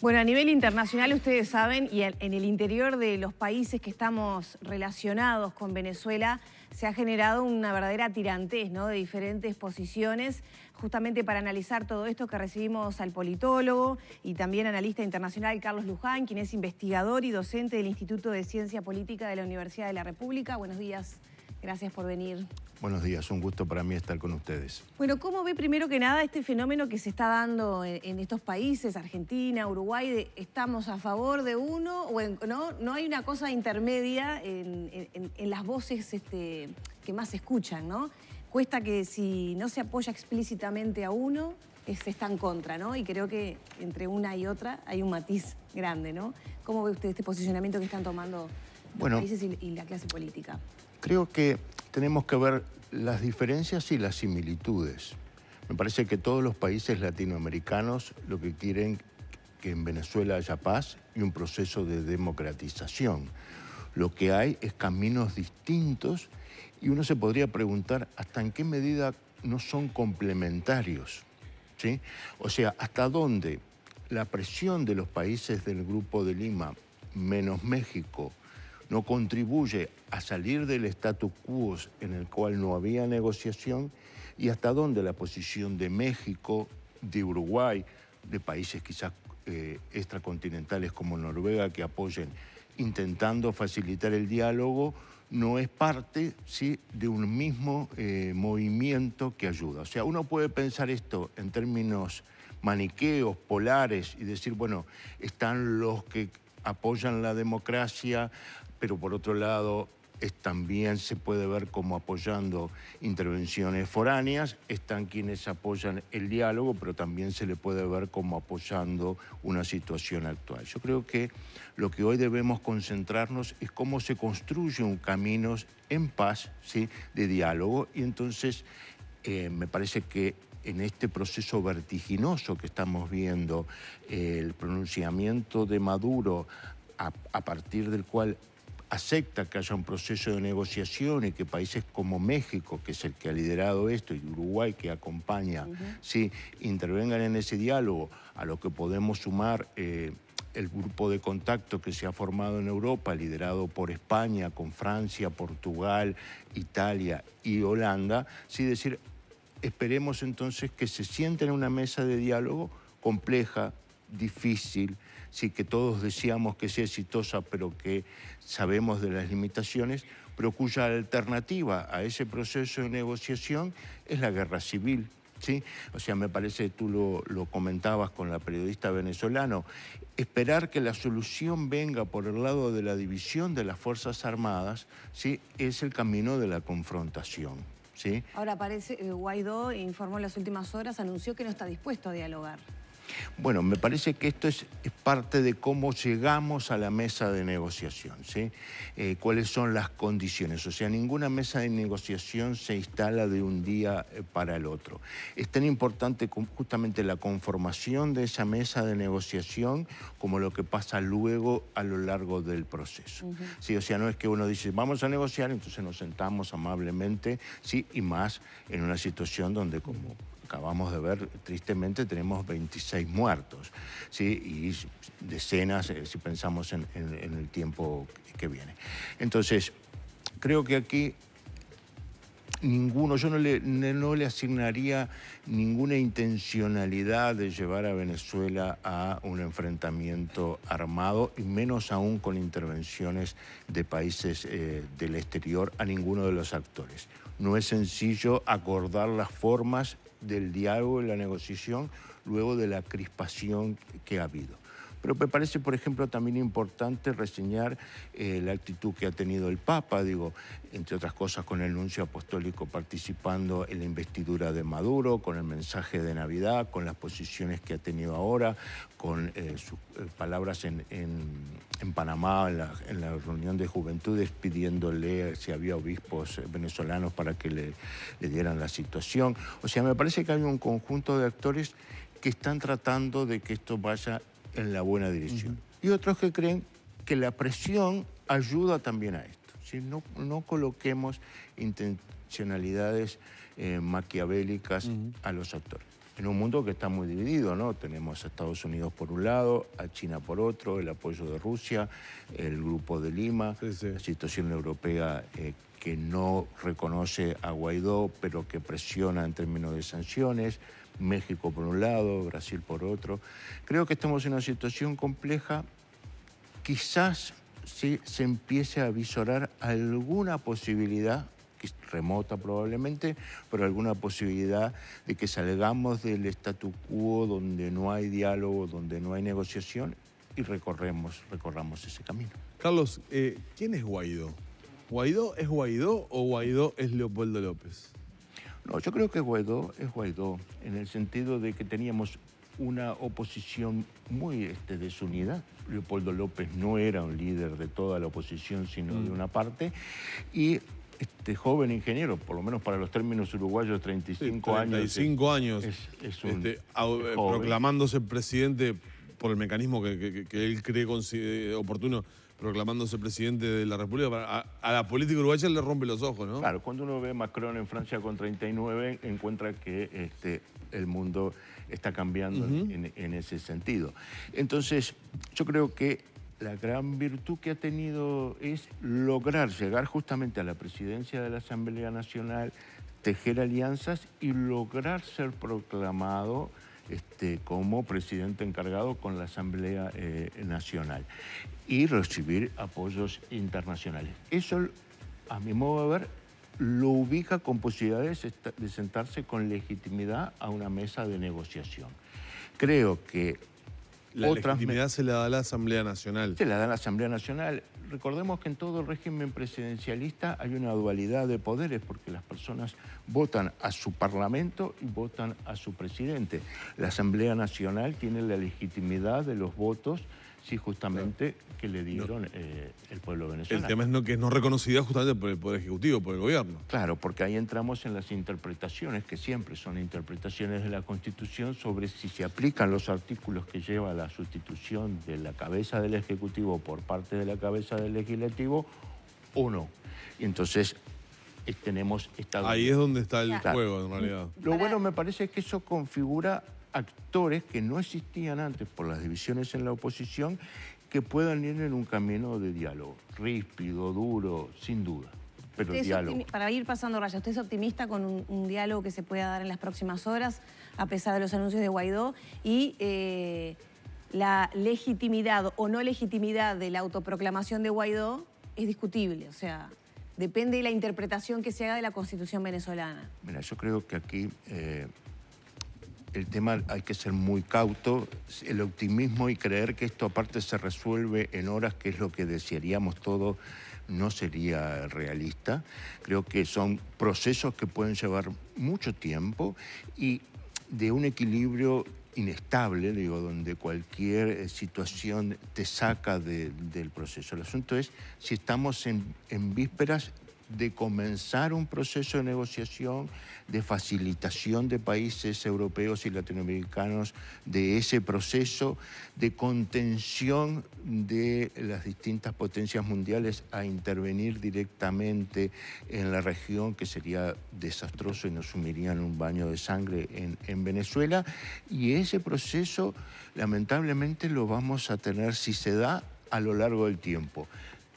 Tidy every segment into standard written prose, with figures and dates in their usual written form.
Bueno, a nivel internacional ustedes saben, y en el interior de los países que estamos relacionados con Venezuela, se ha generado una verdadera tirantez, ¿no?, de diferentes posiciones, justamente para analizar todo esto que recibimos al politólogo y también analista internacional Carlos Luján, quien es investigador y docente del Instituto de Ciencia Política de la Universidad de la República. Buenos días, gracias por venir. Buenos días, un gusto para mí estar con ustedes. Bueno, ¿cómo ve primero que nada este fenómeno que se está dando en estos países, Argentina, Uruguay, de estamos a favor de uno o no hay una cosa intermedia en las voces que más se escuchan, ¿no? Cuesta que si no se apoya explícitamente a uno, se está en contra, ¿no? Y creo que entre una y otra hay un matiz grande, ¿no? ¿Cómo ve usted este posicionamiento que están tomando los países y la clase política? Creo que tenemos que ver las diferencias y las similitudes. Me parece que todos los países latinoamericanos lo que quieren que en Venezuela haya paz y un proceso de democratización. Lo que hay es caminos distintos y uno se podría preguntar hasta en qué medida no son complementarios, ¿sí? O sea, hasta dónde la presión de los países del Grupo de Lima, menos México, no contribuye a salir del statu quo en el cual no había negociación y hasta dónde la posición de México, de Uruguay, de países quizás extracontinentales como Noruega que apoyen intentando facilitar el diálogo, no es parte, ¿sí?, de un mismo movimiento que ayuda. O sea, uno puede pensar esto en términos maniqueos, polares y decir, bueno, están los que apoyan la democracia, pero por otro lado también se puede ver como apoyando intervenciones foráneas, están quienes apoyan el diálogo, pero también se le puede ver como apoyando una situación actual. Yo creo que lo que hoy debemos concentrarnos es cómo se construye un camino en paz, ¿sí?, de diálogo, y entonces me parece que en este proceso vertiginoso que estamos viendo, el pronunciamiento de Maduro, a partir del cual acepta que haya un proceso de negociación y que países como México, que es el que ha liderado esto, y Uruguay, que acompaña, sí, intervengan en ese diálogo, a lo que podemos sumar el grupo de contacto que se ha formado en Europa, liderado por España, con Francia, Portugal, Italia y Holanda, sí, decir, esperemos entonces que se sienten en una mesa de diálogo compleja, difícil, sí, que todos deseamos que sea exitosa, pero que sabemos de las limitaciones, pero cuya alternativa a ese proceso de negociación es la guerra civil, ¿sí? O sea, me parece, tú lo comentabas con la periodista venezolana, esperar que la solución venga por el lado de la división de las Fuerzas Armadas, ¿sí?, es el camino de la confrontación, ¿sí? Ahora parece, Guaidó informó en las últimas horas, anunció que no está dispuesto a dialogar. Bueno, me parece que esto es parte de cómo llegamos a la mesa de negociación, ¿sí? ¿Cuáles son las condiciones? O sea, ninguna mesa de negociación se instala de un día para el otro. Es tan importante justamente la conformación de esa mesa de negociación como lo que pasa luego a lo largo del proceso. ¿Sí? O sea, no es que uno dice, vamos a negociar, entonces nos sentamos amablemente, ¿sí?, y más en una situación donde, como acabamos de ver, tristemente tenemos 26 muertos, ¿sí?, y decenas si pensamos en el tiempo que viene. Entonces, creo que aquí yo no le asignaría ninguna intencionalidad de llevar a Venezuela a un enfrentamiento armado, y menos aún con intervenciones de países del exterior a ninguno de los actores. No es sencillo acordar las formas del diálogo y la negociación luego de la crispación que ha habido. Pero me parece, por ejemplo, también importante reseñar la actitud que ha tenido el Papa, digo, entre otras cosas con el nuncio apostólico participando en la investidura de Maduro, con el mensaje de Navidad, con las posiciones que ha tenido ahora, con sus palabras en Panamá, en la reunión de juventudes, pidiéndole si había obispos venezolanos para que le dieran la situación. O sea, me parece que hay un conjunto de actores que están tratando de que esto vaya en la buena dirección. Y otros que creen que la presión ayuda también a esto, ¿sí? No coloquemos intencionalidades maquiavélicas a los actores. en un mundo que está muy dividido, ¿no? Tenemos a Estados Unidos por un lado, a China por otro, el apoyo de Rusia, el Grupo de Lima, la situación europea que no reconoce a Guaidó, pero que presiona en términos de sanciones, México por un lado, Brasil por otro. Creo que estamos en una situación compleja. Quizás sí se empiece a visorar alguna posibilidad, remota probablemente, pero alguna posibilidad de que salgamos del statu quo donde no hay diálogo, donde no hay negociación y recorramos ese camino. Carlos, ¿quién es Guaidó? ¿Guaidó es Guaidó o Guaidó es Leopoldo López? No, yo creo que Guaidó es Guaidó, en el sentido de que teníamos una oposición muy desunida. Leopoldo López no era un líder de toda la oposición, sino de una parte, y este joven ingeniero, por lo menos para los términos uruguayos, 35 años. 35 años. Es un proclamándose presidente por el mecanismo que él cree oportuno, proclamándose presidente de la República. A la política uruguaya le rompe los ojos, ¿no? Claro, cuando uno ve a Macron en Francia con 39, encuentra que el mundo está cambiando en ese sentido. Entonces, yo creo que la gran virtud que ha tenido es lograr llegar justamente a la presidencia de la Asamblea Nacional, tejer alianzas y lograr ser proclamado como presidente encargado con la Asamblea Nacional y recibir apoyos internacionales. Eso, a mi modo de ver, lo ubica con posibilidades de sentarse con legitimidad a una mesa de negociación. Creo que la legitimidad se la da a la Asamblea Nacional. Se la da a la Asamblea Nacional. Recordemos que en todo régimen presidencialista hay una dualidad de poderes, porque las personas votan a su parlamento y votan a su presidente. La Asamblea Nacional tiene la legitimidad de los votos, sí, justamente, que le dieron el pueblo venezolano. El tema es que es no reconocida justamente por el Poder Ejecutivo, por el gobierno. Claro, porque ahí entramos en las interpretaciones, que siempre son interpretaciones de la Constitución, sobre si se aplican los artículos que lleva a la sustitución de la cabeza del Ejecutivo por parte de la cabeza del Legislativo o no. Y entonces tenemos esta... Ahí es donde está el juego, en realidad. Lo bueno me parece es que eso configura actores que no existían antes por las divisiones en la oposición, que puedan ir en un camino de diálogo, ríspido, duro, sin duda, pero diálogo. Para ir pasando raya, ¿usted es optimista con un diálogo que se pueda dar en las próximas horas, a pesar de los anuncios de Guaidó? Y la legitimidad o no legitimidad de la autoproclamación de Guaidó es discutible, o sea, depende de la interpretación que se haga de la Constitución venezolana. Mira, yo creo que aquí... el tema hay que ser muy cauto, el optimismo y creer que esto aparte se resuelve en horas, que es lo que desearíamos todos, no sería realista. Creo que son procesos que pueden llevar mucho tiempo y de un equilibrio inestable, digo, donde cualquier situación te saca del proceso. El asunto es si estamos en vísperas de comenzar un proceso de negociación, de facilitación de países europeos y latinoamericanos de ese proceso, de contención de las distintas potencias mundiales a intervenir directamente en la región, que sería desastroso y nos sumiría en un baño de sangre en Venezuela. Y ese proceso, lamentablemente, lo vamos a tener, si se da, a lo largo del tiempo.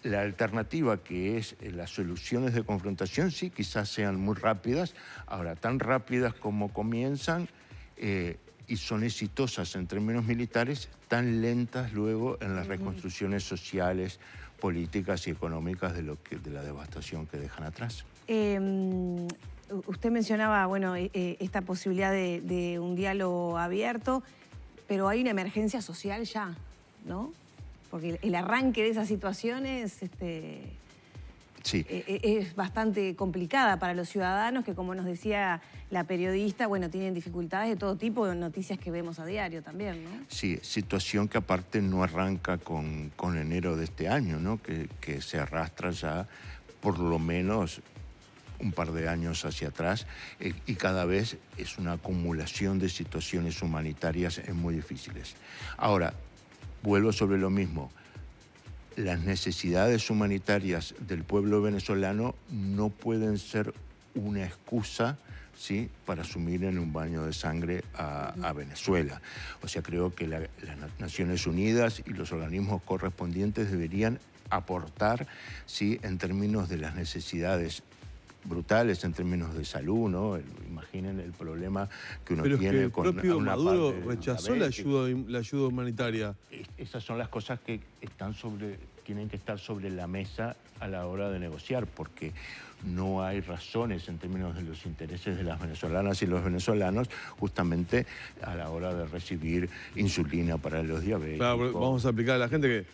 La alternativa, que es las soluciones de confrontación, sí, quizás sean muy rápidas, ahora tan rápidas como comienzan y son exitosas en términos militares, tan lentas luego en las reconstrucciones sociales, políticas y económicas de la devastación que dejan atrás. Usted mencionaba, bueno, esta posibilidad de un diálogo abierto, pero hay una emergencia social ya, ¿no? Porque el arranque de esas situaciones sí, es bastante complicada para los ciudadanos que, como nos decía la periodista, bueno, tienen dificultades de todo tipo, noticias que vemos a diario también, ¿no? Sí, situación que aparte no arranca con enero de este año, ¿no? Que se arrastra ya por lo menos un par de años hacia atrás y cada vez es una acumulación de situaciones humanitarias muy difíciles. Ahora, vuelvo sobre lo mismo. Las necesidades humanitarias del pueblo venezolano no pueden ser una excusa ¿sí?, para sumir en un baño de sangre a Venezuela. O sea, creo que las Naciones Unidas y los organismos correspondientes deberían aportar, ¿sí?, en términos de las necesidades brutales, en términos de salud, ¿no? Imaginen el problema que uno tiene con el propio Maduro parte rechazó la ayuda humanitaria. Esas son las cosas que tienen que estar sobre la mesa a la hora de negociar, porque no hay razones en términos de los intereses de las venezolanas y los venezolanos justamente a la hora de recibir insulina para los diabéticos. Claro, vamos a explicar a la gente que,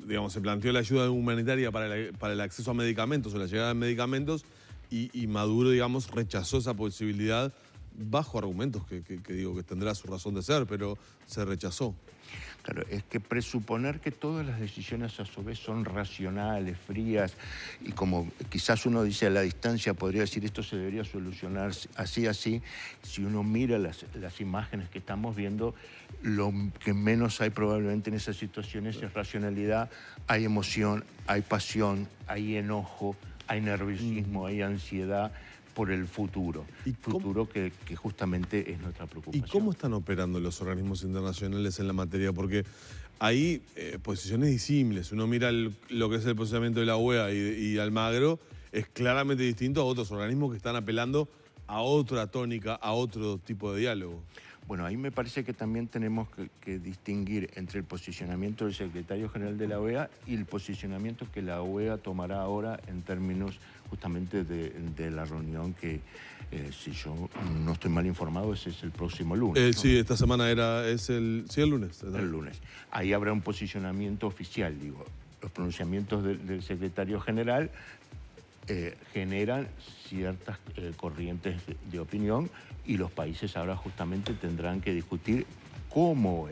digamos, se planteó la ayuda humanitaria para el acceso a medicamentos o la llegada de medicamentos y Maduro, digamos, rechazó esa posibilidad bajo argumentos que digo que tendrá su razón de ser, pero se rechazó. Claro, es que presuponer que todas las decisiones a su vez son racionales, frías, y como quizás uno dice a la distancia, podría decir esto se debería solucionar así, si uno mira las imágenes que estamos viendo, lo que menos hay probablemente en esas situaciones es racionalidad, hay emoción, hay pasión, hay enojo, hay nerviosismo, hay ansiedad por el futuro. Futuro que justamente es nuestra preocupación. ¿Y cómo están operando los organismos internacionales en la materia? Porque hay posiciones disímiles. Uno mira lo que es el posicionamiento de la OEA y Almagro, es claramente distinto a otros organismos que están apelando a otra tónica, a otro tipo de diálogo. Bueno, ahí me parece que también tenemos que distinguir entre el posicionamiento del secretario general de la OEA y el posicionamiento que la OEA tomará ahora en términos justamente de la reunión que, si yo no estoy mal informado, ese es el próximo lunes. ¿No? Sí, esta semana es el lunes. El lunes. Ahí habrá un posicionamiento oficial, digo. Los pronunciamientos del secretario general generan ciertas corrientes de opinión y los países ahora justamente tendrán que discutir cómo.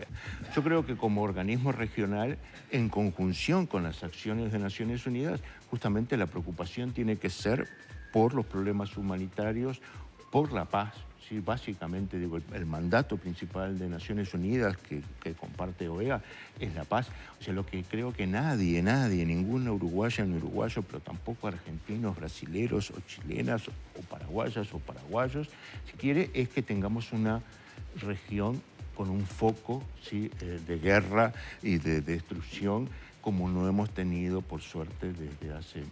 Yo creo que como organismo regional, en conjunción con las acciones de Naciones Unidas, justamente la preocupación tiene que ser por los problemas humanitarios, por la paz. Sí, básicamente, digo, el mandato principal de Naciones Unidas que comparte OEA es la paz. O sea, lo que creo que nadie, ninguna uruguaya ni uruguayo, pero tampoco argentinos, brasileros o chilenas o paraguayas o paraguayos, si quiere, es que tengamos una región con un foco, ¿sí?, de guerra y de destrucción, como no hemos tenido, por suerte, desde hace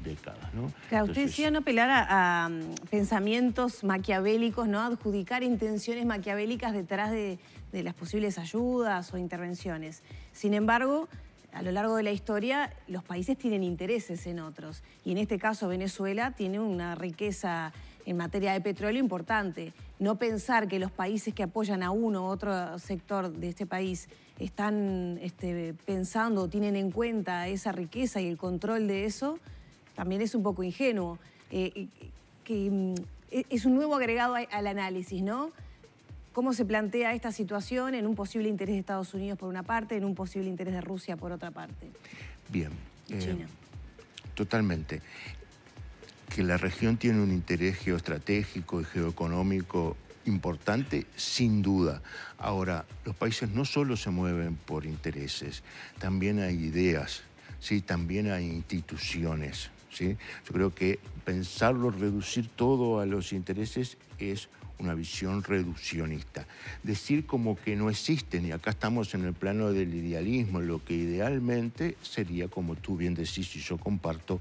décadas, ¿no? Claro, usted decía no apelar a pensamientos maquiavélicos, ¿no? Adjudicar intenciones maquiavélicas detrás de las posibles ayudas o intervenciones. Sin embargo, a lo largo de la historia, los países tienen intereses en otros. Y en este caso, Venezuela tiene una riqueza en materia de petróleo importante. No pensar que los países que apoyan a uno u otro sector de este país están pensando o tienen en cuenta esa riqueza y el control de eso, también es un poco ingenuo. Es un nuevo agregado al análisis, ¿no? ¿Cómo se plantea esta situación en un posible interés de Estados Unidos por una parte, en un posible interés de Rusia por otra parte? Bien. China. Totalmente. Que la región tiene un interés geoestratégico y geoeconómico importante, sin duda. Ahora, los países no solo se mueven por intereses, también hay ideas, ¿sí? También hay instituciones, ¿sí? Yo creo que pensarlo, reducir todo a los intereses es una visión reduccionista. Decir como que no existen, y acá estamos en el plano del idealismo, lo que idealmente sería, como tú bien decís y yo comparto,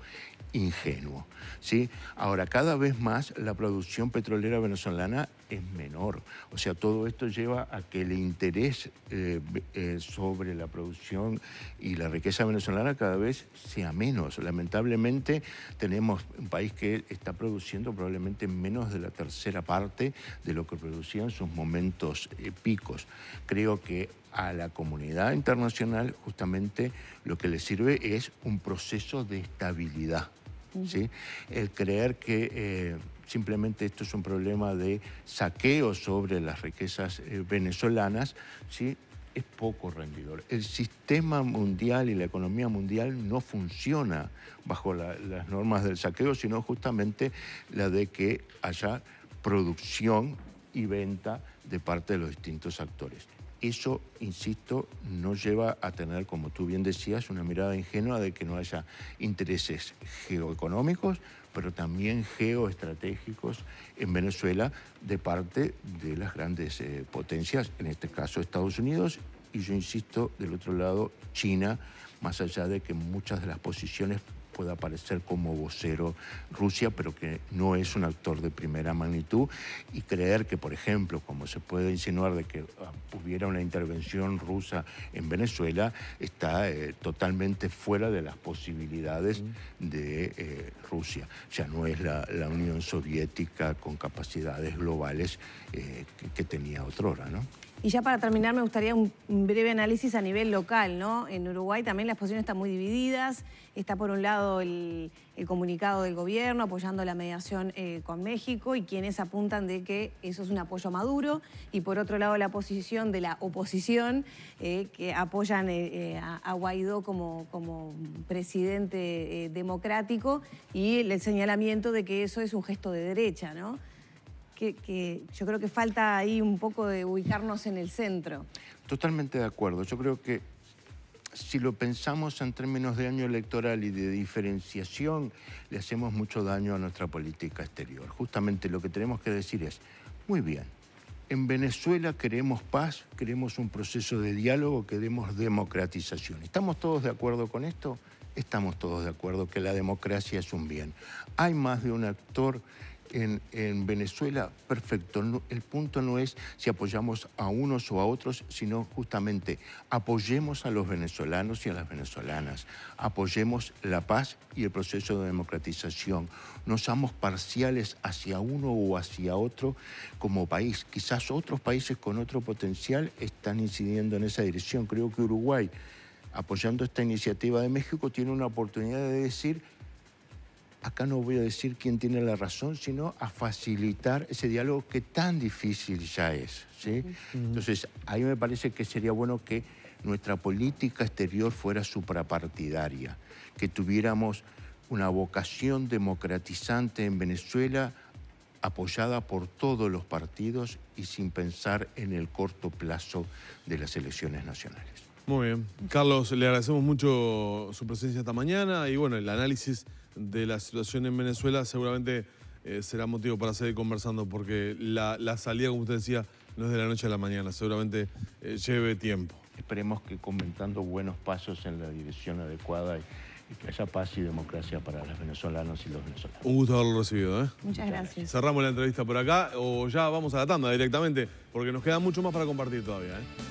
ingenuo, ¿sí? Ahora, cada vez más la producción petrolera venezolana es menor. O sea, todo esto lleva a que el interés sobre la producción y la riqueza venezolana cada vez sea menos. Lamentablemente, tenemos un país que está produciendo probablemente menos de la tercera parte de lo que producía en sus momentos picos. Creo que a la comunidad internacional justamente lo que le sirve es un proceso de estabilidad. ¿Sí? El creer que simplemente esto es un problema de saqueo sobre las riquezas venezolanas, ¿sí?, es poco rendidor. El sistema mundial y la economía mundial no funciona bajo las normas del saqueo, sino justamente la de que haya producción y venta de parte de los distintos actores. Eso, insisto, no lleva a tener, como tú bien decías, una mirada ingenua de que no haya intereses geoeconómicos, pero también geoestratégicos en Venezuela de parte de las grandes potencias, en este caso Estados Unidos, y yo insisto, del otro lado, China, más allá de que muchas de las posiciones pueda aparecer como vocero Rusia, pero que no es un actor de primera magnitud, y creer que, por ejemplo, como se puede insinuar de que hubiera una intervención rusa en Venezuela, está totalmente fuera de las posibilidades de Rusia. Ya no es la Unión Soviética con capacidades globales que tenía otrora, ¿no? Y ya para terminar, me gustaría un breve análisis a nivel local, ¿no? En Uruguay también las posiciones están muy divididas. Está por un lado el comunicado del gobierno apoyando la mediación con México y quienes apuntan de que eso es un apoyo a Maduro. Y por otro lado la posición de la oposición que apoyan a Guaidó como presidente democrático y el señalamiento de que eso es un gesto de derecha, ¿no? Que yo creo que falta ahí un poco de ubicarnos en el centro. Totalmente de acuerdo. Yo creo que si lo pensamos en términos de año electoral y de diferenciación, le hacemos mucho daño a nuestra política exterior. Justamente lo que tenemos que decir es, muy bien, en Venezuela queremos paz, queremos un proceso de diálogo, queremos democratización. ¿Estamos todos de acuerdo con esto? Estamos todos de acuerdo que la democracia es un bien. Hay más de un actor en Venezuela, perfecto. No, el punto no es si apoyamos a unos o a otros, sino justamente apoyemos a los venezolanos y a las venezolanas. Apoyemos la paz y el proceso de democratización. No seamos parciales hacia uno o hacia otro como país. Quizás otros países con otro potencial están incidiendo en esa dirección. Creo que Uruguay, apoyando esta iniciativa de México, tiene una oportunidad de decir: acá no voy a decir quién tiene la razón, sino a facilitar ese diálogo que tan difícil ya es, ¿sí? Entonces, ahí me parece que sería bueno que nuestra política exterior fuera suprapartidaria, que tuviéramos una vocación democratizante en Venezuela apoyada por todos los partidos y sin pensar en el corto plazo de las elecciones nacionales. Muy bien. Carlos, le agradecemos mucho su presencia esta mañana y bueno, el análisis de la situación en Venezuela seguramente será motivo para seguir conversando porque la salida, como usted decía, no es de la noche a la mañana, seguramente lleve tiempo. Esperemos que comentando buenos pasos en la dirección adecuada y que haya paz y democracia para los venezolanos y los venezolanos. Un gusto haberlo recibido. Muchas gracias. Cerramos la entrevista por acá o ya vamos a la tanda directamente porque nos queda mucho más para compartir todavía.